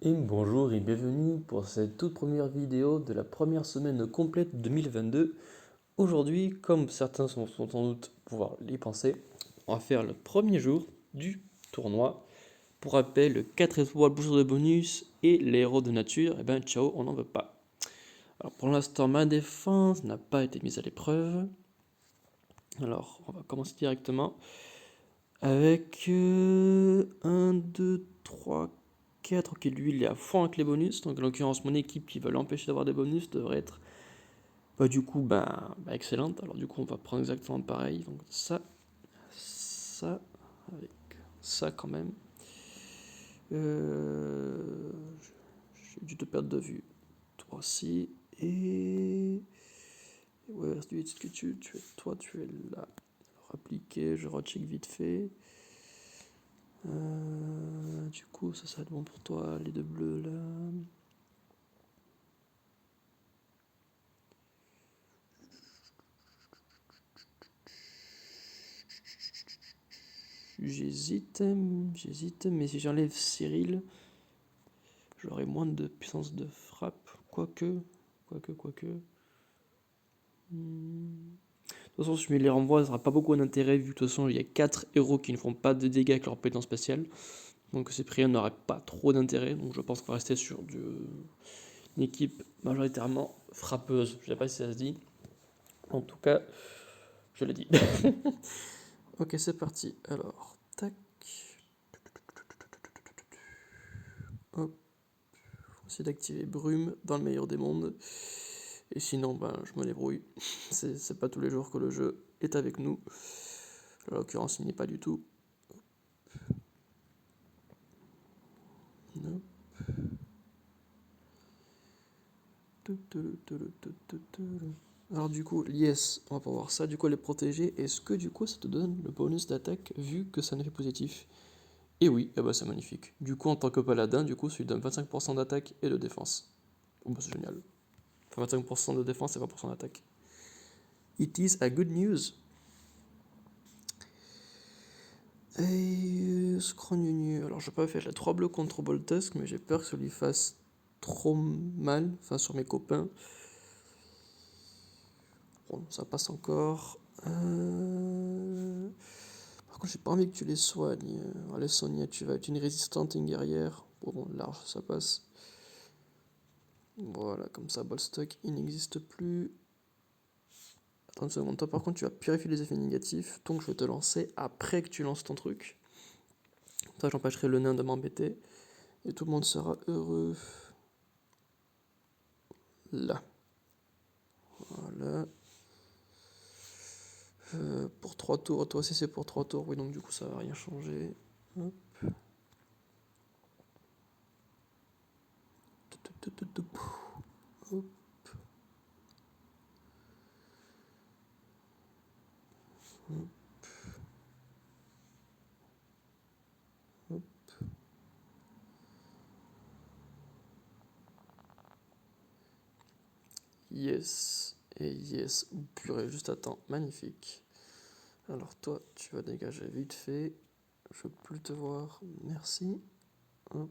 Et bonjour et bienvenue pour cette toute première vidéo de la première semaine complète 2022. Aujourd'hui, comme certains sont sans doute pouvoir y penser, on va faire le premier jour du tournoi. Pour rappel, 4 étoiles, bouchons de bonus et les héros de nature, et ben ciao, on n'en veut pas. Alors pour l'instant, ma défense n'a pas été mise à l'épreuve. Alors, on va commencer directement avec 1, 2, 3, 4. Ok, lui il est à fond avec les bonus. Donc en l'occurrence, mon équipe qui va l'empêcher d'avoir des bonus devrait être excellente. Alors du coup, on va prendre exactement pareil. Donc ça, avec ça quand même. Euh, j'ai dû te perdre de vue. Toi aussi. Et. Ouais, est-ce que toi, tu es là. Alors, appliquer, je recheck vite fait. Du coup, ça va être bon pour toi, les deux bleus là. J'hésite, mais si j'enlève Cyril, j'aurai moins de puissance de frappe. Quoique. De toute façon, si je mets les renvois, ça n'aura pas beaucoup d'intérêt, vu que de toute façon, il y a 4 héros qui ne font pas de dégâts avec leur pétence spéciale. Donc Cyprien n'aurait pas trop d'intérêt. Donc je pense qu'on va rester sur une équipe majoritairement frappeuse. Je sais pas si ça se dit. En tout cas, je l'ai dit. Ok, c'est parti. Alors, tac. Hop. Essayer d'activer Brume dans le meilleur des mondes. Et sinon, je me débrouille. C'est pas tous les jours que le jeu est avec nous. En l'occurrence, il n'est pas du tout. Hop. Alors du coup, yes, on va pouvoir ça. Du coup, elle est protégée. Est-ce que du coup, ça te donne le bonus d'attaque vu que ça n'est fait positif? Et oui, eh ben, c'est magnifique. Du coup, en tant que paladin, du coup, ça lui donne 25% d'attaque et de défense. Oh, bah, c'est génial. Enfin, 25% de défense et 20% d'attaque. It is a good news. Et Scrognonu. Alors, je vais pas faire la 3 bleus contre Boltusk, mais j'ai peur que ça lui fasse trop mal, enfin sur mes copains. Bon, ça passe encore. Par contre, j'ai pas envie que tu les soignes. Allez, Sonia, tu vas être une résistante et une guerrière. Bon, large, ça passe. Voilà, comme ça, Bolstock, il n'existe plus. Attends une seconde, toi par contre, tu vas purifier les effets négatifs. Donc, je vais te lancer après que tu lances ton truc. Ça, j'empêcherai le nain de m'embêter. Et tout le monde sera heureux. Là. Voilà. Pour 3 tours. Toi aussi, c'est pour 3 tours. Oui, donc du coup, ça va rien changer. Hop. Hop. Hop. Yes. Et yes. Purée, juste attends. Magnifique. Alors toi, tu vas dégager vite fait. Je veux plus te voir. Merci. Hop.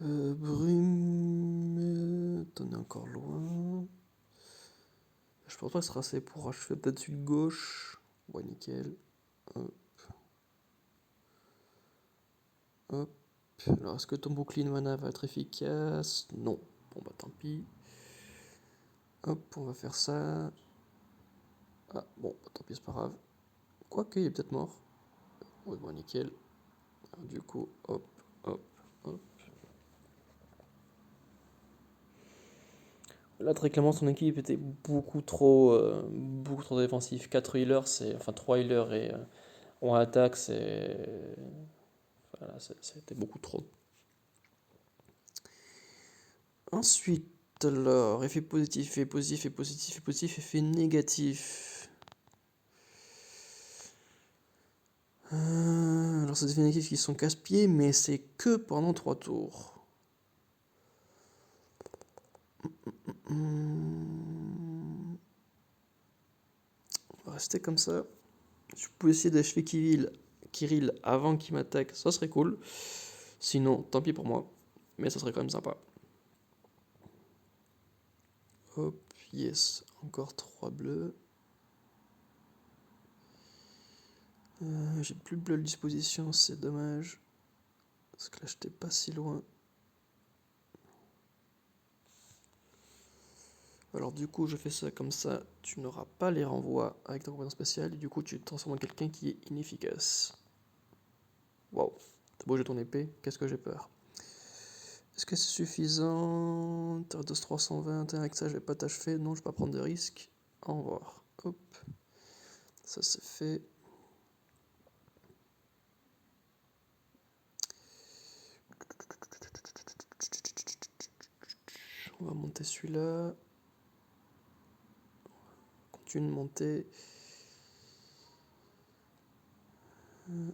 Brume. T'en es encore loin. Je pense pas que ce sera assez pour achever peut-être une gauche. Ouais, nickel. Hop. Hop. Alors, est-ce que ton bouclier de mana va être efficace? Non. Bon, bah tant pis. Hop, on va faire ça. Ah, bon, bah, tant pis, c'est pas grave. Quoique, il est peut-être mort. Ouais, bon, nickel. Alors, du coup, hop, hop, hop. Là, très clairement, son équipe était beaucoup trop défensif. 4 healers, enfin 3 healers et en attaque, voilà, c'était beaucoup trop. Ensuite, alors, effet positif, effet positif, effet positif, effet positif, effet négatif. Alors, c'est des effets négatifs qui sont casse-pieds, mais c'est que pendant 3 tours. On va rester comme ça. Je peux essayer d'achever Kivil Kirill avant qu'il m'attaque, ça serait cool. Sinon, tant pis pour moi. Mais ça serait quand même sympa. Hop, yes. Encore 3 bleus. J'ai plus de bleus à disposition, c'est dommage. Parce que là, j'étais pas si loin. Alors du coup, je fais ça comme ça, tu n'auras pas les renvois avec ta compétence spéciale, et du coup, tu te transformes en quelqu'un qui est inefficace. Waouh, t'as bougé ton épée, qu'est-ce que j'ai peur. Est-ce que c'est suffisant? Terdos 320, avec ça, je vais pas t'achever, non, je vais pas prendre de risques. Au revoir. Hop, ça c'est fait. On va monter celui-là. Continue de monter. Je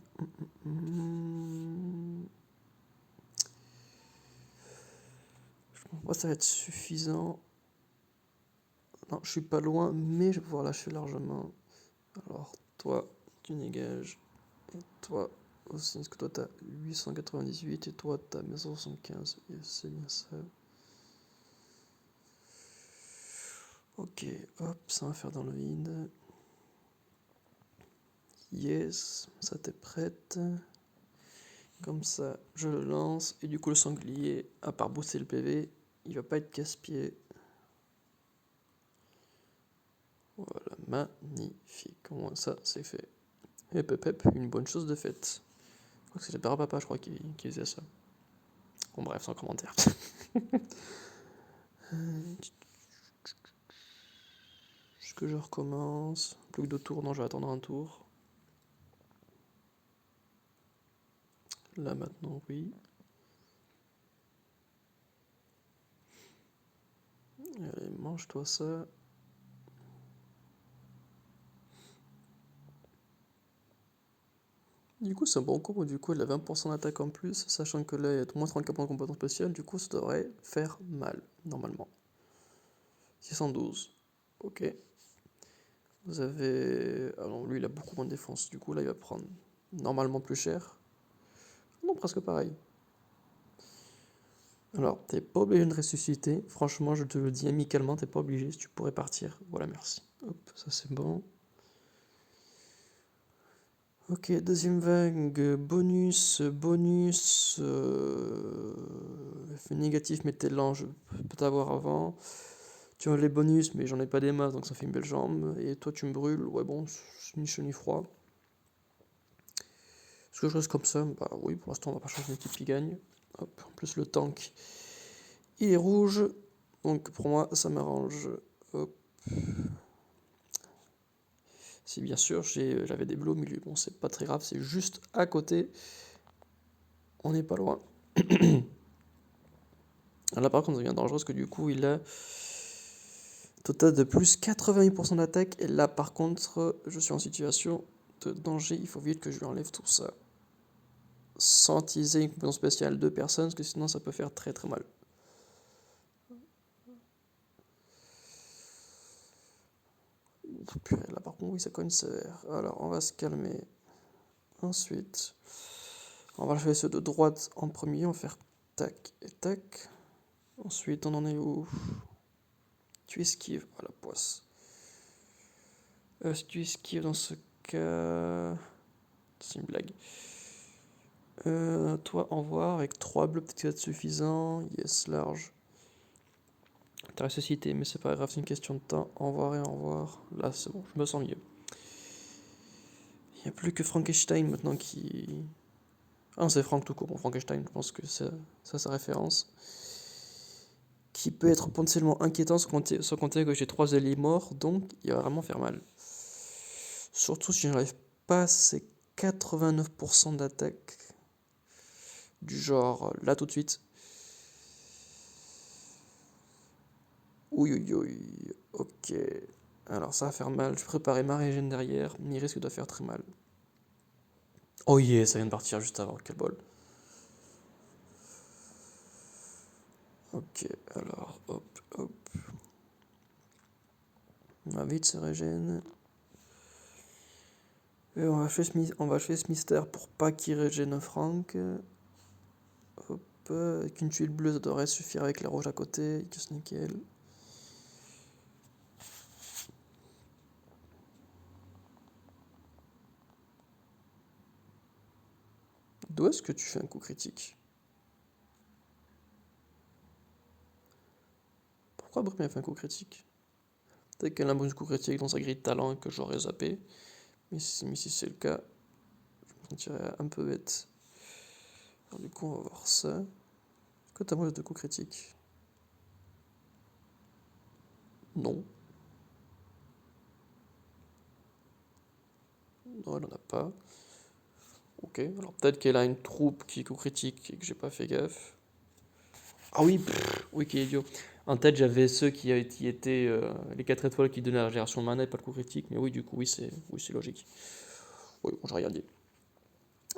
pense pas que ça va être suffisant. Non, je suis pas loin, mais je vais pouvoir lâcher largement. Alors, toi, tu dégages. Et toi aussi, parce que toi, t'as 898 et toi, t'as 1075. Yes, c'est bien ça. Ok, hop, ça va faire dans le vide. Yes, ça t'est prête. Comme ça, je le lance. Et du coup, le sanglier, à part booster le PV, il va pas être casse-pied. Voilà, magnifique. Au moins, ça, c'est fait. Hep, hep, hep, une bonne chose de faite. Je crois que c'était Père Papa, je crois, qui faisait ça. Bon, bref, sans commentaire. Est-ce que je recommence? Plus que 2 tours, non, je vais attendre un tour. Là maintenant, oui. Allez, mange-toi ça. Du coup, c'est un bon combo. Du coup, elle a 20% d'attaque en plus, sachant que là, il y a moins 34 points de compétence spéciale. Du coup, ça devrait faire mal, normalement. 612. Ok. Vous avez. Alors, lui, il a beaucoup moins de défense. Du coup, là, il va prendre normalement plus cher. Non, presque pareil. Alors, t'es pas obligé de ressusciter. Franchement, je te le dis amicalement, t'es pas obligé. Si tu pourrais partir. Voilà, merci. Hop, ça c'est bon. Ok, deuxième vague, bonus, effet négatif, mais t'es lent, je peux t'avoir avant. Tu as les bonus, mais j'en ai pas des masses, donc ça fait une belle jambe. Et toi, tu me brûles, ouais, bon, c'est ni chaud ni froid. Est-ce que je reste comme ça? Bah oui, pour l'instant, on va pas changer l'équipe qui gagne. Hop, en plus, le tank, il est rouge, donc pour moi, ça m'arrange. Hop. Si bien sûr, j'avais des bleus au milieu, bon, c'est pas très grave, c'est juste à côté. On n'est pas loin. Là par contre ça devient dangereux parce que du coup il a total de plus 88% d'attaque et là par contre je suis en situation de danger, il faut vite que je lui enlève tout ça. Sans utiliser une compétence spéciale de personnes parce que sinon ça peut faire très très mal. Purée, là par contre oui ça cogne sévère. Alors on va se calmer. Ensuite on va faire ceux de droite en premier, on va faire tac et tac. Ensuite on en est où? Tu esquives, à la poisse. Si tu esquives dans ce cas... C'est une blague. Toi, en voir avec 3 bleus, peut-être que ça va être suffisant. Yes, large. T'as ressuscité, mais c'est pas grave, c'est une question de temps. Au revoir et au revoir. Là, c'est bon, je me sens mieux. Il n'y a plus que Frankenstein maintenant qui. Ah non, c'est Frank tout court. Bon, Frankenstein, je pense que c'est ça sa référence. Qui peut être potentiellement inquiétant sans compter que j'ai 3 alliés morts, donc il va vraiment faire mal. Surtout si je n'arrive pas à ces 89% d'attaque. Du genre, là tout de suite. Oui, oui, oui, ok. Alors ça va faire mal, je préparais ma régène derrière, mais il risque de faire très mal. Oh yeah, ça vient de partir juste avant, quel bol. Ok, alors hop, hop. On va vite se régène. Et on va achever ce mystère pour pas qu'il régène Franck. Hop, avec une tuile bleue, ça devrait suffire avec la rouge à côté, que c'est nickel. D'où est-ce que tu fais un coup critique? Pourquoi Brume a fait un coup critique? Peut-être qu'elle a un bon coup critique dans sa grille de talent et que j'aurais zappé. Mais si c'est le cas, je me sentirais un peu bête. Alors du coup, on va voir ça. Est-ce que t'as moins de coups critiques? Non. Non, elle en a pas. Ok, alors peut-être qu'elle a une troupe qui est coup critique et que j'ai pas fait gaffe. Ah oui, oui, qui est idiot. En tête, j'avais ceux qui étaient les 4 étoiles qui donnaient la génération de mana et pas le coup critique. Mais oui, du coup, oui, c'est logique. Oui, bon, j'ai regardé.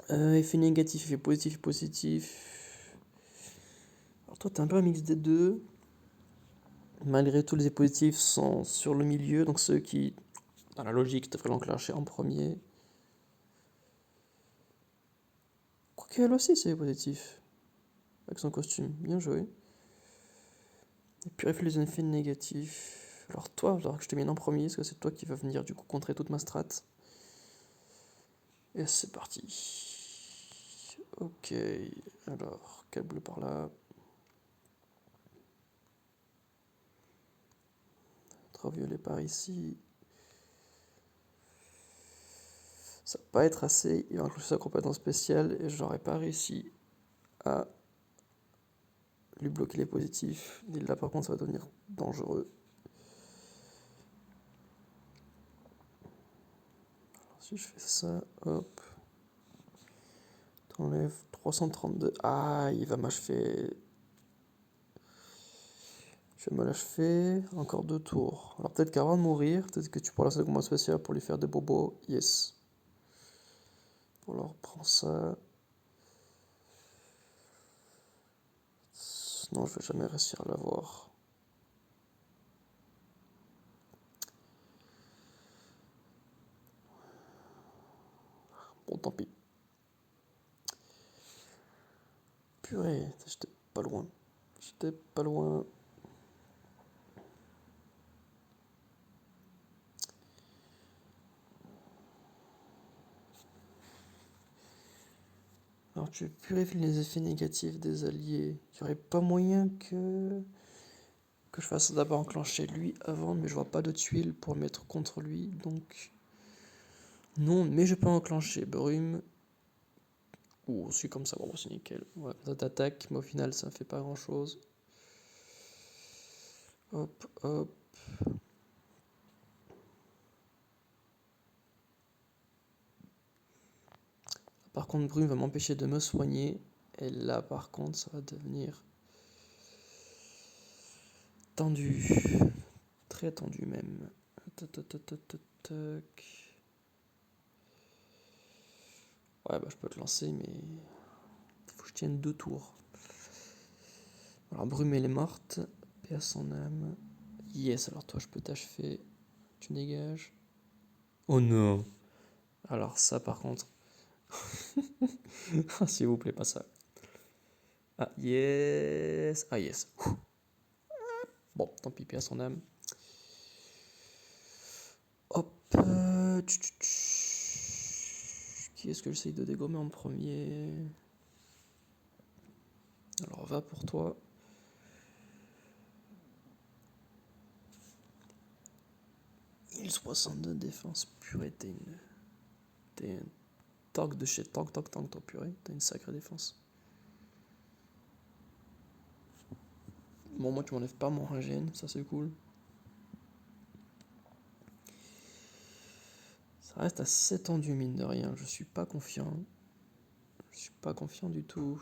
Effet négatif, effet positif, positif. Alors toi, t'es un peu un mix des deux. Malgré tout, les effets positifs sont sur le milieu, donc ceux qui, dans la logique, devraient l'enclencher en premier. Quoique elle aussi, c'est positif. Avec son costume, bien joué. Et purifier les effets négatifs. Alors toi, il va falloir que je te mette en premier, parce que c'est toi qui va venir du coup contrer toute ma strat. Et c'est parti. Ok, alors, câble par là. Ultraviolet par ici. Ça va pas être assez, il va inclure sa compétence spéciale et j'aurais pas réussi à lui bloquer les positifs. Et là par contre ça va devenir dangereux. Alors, si je fais ça, hop, t'enlèves 332. Ah, il va m'achever. Je vais me l'achever. Encore 2 tours. Alors peut-être qu'avant de mourir, peut-être que tu pourras lancer le combat spécial pour lui faire des bobos. Yes. Alors prends ça. Sinon je vais jamais réussir à l'avoir. Bon tant pis. Purée, j'étais pas loin. J'étais pas loin. Alors tu purifies les effets négatifs des alliés. Il n'y aurait pas moyen que je fasse d'abord enclencher lui avant, mais je vois pas de tuiles pour le mettre contre lui, donc non, mais je peux enclencher Brume. Ou aussi comme ça, bon c'est nickel. Ouais, ça t'attaque, mais au final ça ne fait pas grand chose. Hop, hop. Par contre, Brume va m'empêcher de me soigner. Et là, par contre, ça va devenir tendu. Très tendu même. Tac, tac, tac, tac, tac, tac. Ouais, bah je peux te lancer, mais il faut que je tienne 2 tours. Alors, Brume, elle est morte. Paix à son âme. Yes, alors toi, je peux t'achever. Tu dégages. Oh non. Alors ça, par contre. S'il vous plaît, pas ça. Ah, yes. Ah, yes. Bon, tant pis, paix à son âme. Hop. Qui est-ce que j'essaye de dégommer en premier? Alors, va pour toi. Il 62 défense, purée, t'es un tank de chez tank, toi, purée, t'as une sacrée défense. Bon, moi, tu m'enlèves pas mon régène, ça c'est cool. Ça reste assez tendu, mine de rien, je suis pas confiant. Je suis pas confiant du tout.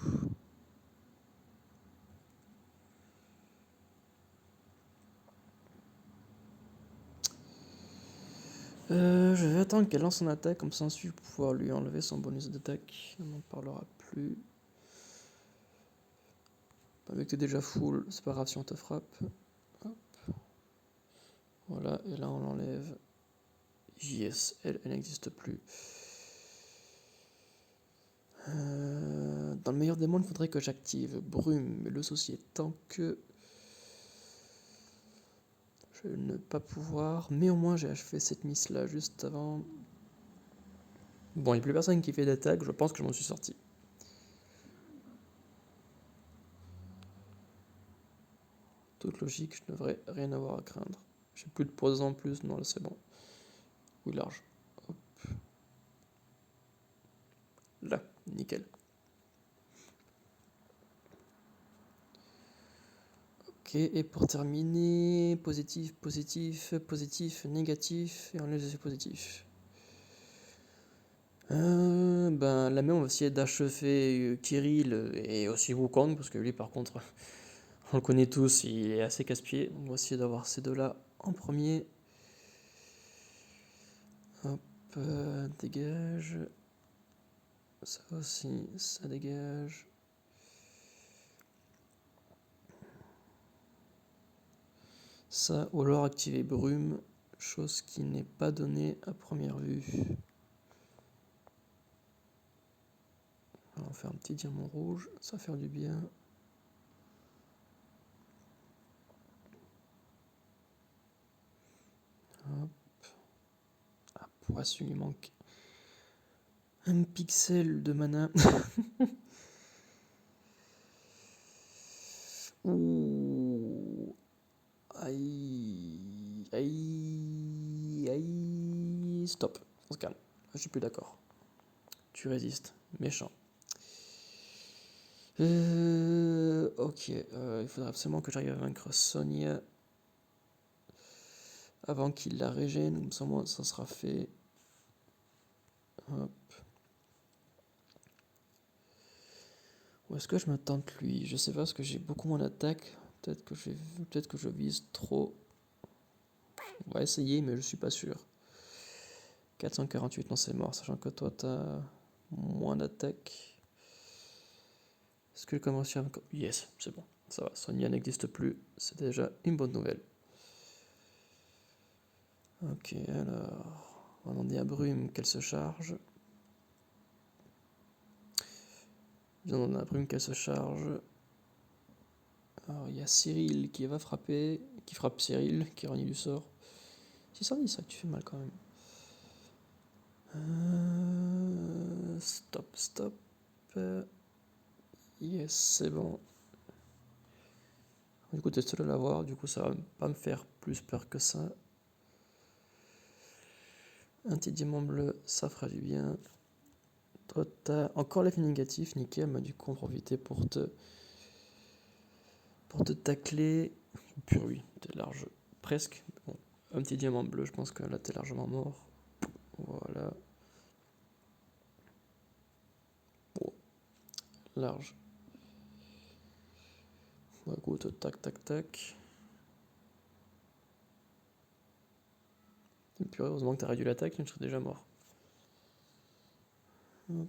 Je vais attendre qu'elle lance son attaque, comme ça ensuite pour pouvoir lui enlever son bonus d'attaque. On n'en parlera plus. Vu que t'es déjà full, c'est pas grave si on te frappe. Hop. Voilà, et là on l'enlève. Yes, elle n'existe plus. Dans le meilleur des mondes, il faudrait que j'active brume, mais le souci étant que je vais ne pas pouvoir, mais au moins j'ai achevé cette miss là juste avant. Bon, il n'y a plus personne qui fait d'attaque, je pense que je m'en suis sorti. Toute logique, je ne devrais rien avoir à craindre. J'ai plus de poison en plus, non là c'est bon. Oui, large. Hop. Là, nickel. Ok, et pour terminer, positif, positif, positif, négatif, et on laisse les positifs. Ben, la même, on va essayer d'achever Kirill et aussi Wukong, parce que lui, par contre, on le connaît tous, il est assez casse-pied. On va essayer d'avoir ces deux-là en premier. Hop, dégage. Ça aussi, ça dégage. Ça, ou alors activer brume, chose qui n'est pas donnée à première vue. On va faire un petit diamant rouge, ça va faire du bien. Hop. Ah, poisson, il lui manque un pixel de mana. Ouh. Aïe. Aïe. Aïe. Stop. On se calme. Je suis plus d'accord. Tu résistes. Méchant. Ok. Il faudra absolument que j'arrive à vaincre Sonia avant qu'il la régène. Comme ça, moi, ça sera fait. Hop. Où est-ce que je me tente lui? Je sais pas, parce que j'ai beaucoup moins d'attaque. Peut-être que je vise trop. On va essayer, mais je suis pas sûr. 448, non c'est mort, sachant que toi t'as moins d'attaque. Est-ce que le commercial... Yes, c'est bon, ça va, Sonia n'existe plus, c'est déjà une bonne nouvelle. Ok, alors, on va demander à Brume qu'elle se charge. On va demander à Brume qu'elle se charge. Alors il y a Cyril qui va frapper, qui frappe Cyril, qui renie du sort. 610, ça tu fais mal quand même. Stop, stop. Yes, c'est bon. Du coup, t'es seul à l'avoir, du coup, ça va pas me faire plus peur que ça. Un petit diamant bleu, ça fera du bien. Toi, t'as encore l'effet négatif, nickel, mais du coup, on va profiter pour te tacler. Puis oui, t'es large, presque. Bon, un petit diamant bleu, je pense que là, t'es largement mort. Voilà. Bon, large. Bon, écoute, tac, tac, tac. Et puis heureusement que t'as réduit l'attaque, sinon je serais déjà mort. Hop.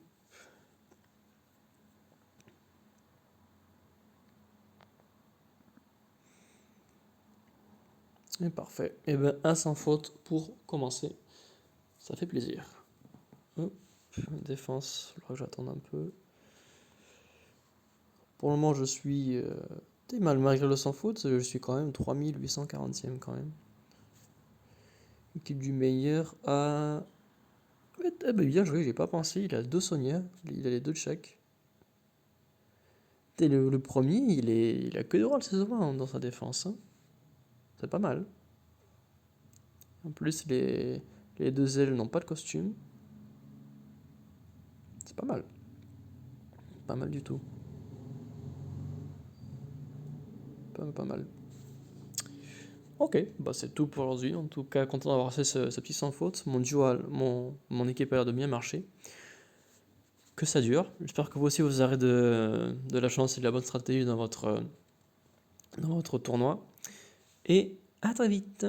Et parfait. Et ben, un sans faute pour commencer. Ça fait plaisir. Hop. Défense, il faudra que j'attende un peu. Pour le moment, je suis mal malgré le sans faute, je suis quand même 3840e quand même. Équipe du meilleur à. Eh ben bien joué, j'ai pas pensé. Il a 2 Sonia, il a les 2 de chaque. Et le premier, il a que de rôle saison 1 dans sa défense. Hein. C'est pas mal. En plus, les 2 ailes n'ont pas de costume. C'est pas mal. Pas mal du tout. Pas mal. Ok, bah c'est tout pour aujourd'hui. En tout cas, content d'avoir fait ce petit sans faute. Mon duo, mon équipe a l'air de bien marcher. Que ça dure. J'espère que vous aussi vous aurez de la chance et de la bonne stratégie dans votre tournoi. Et à très vite.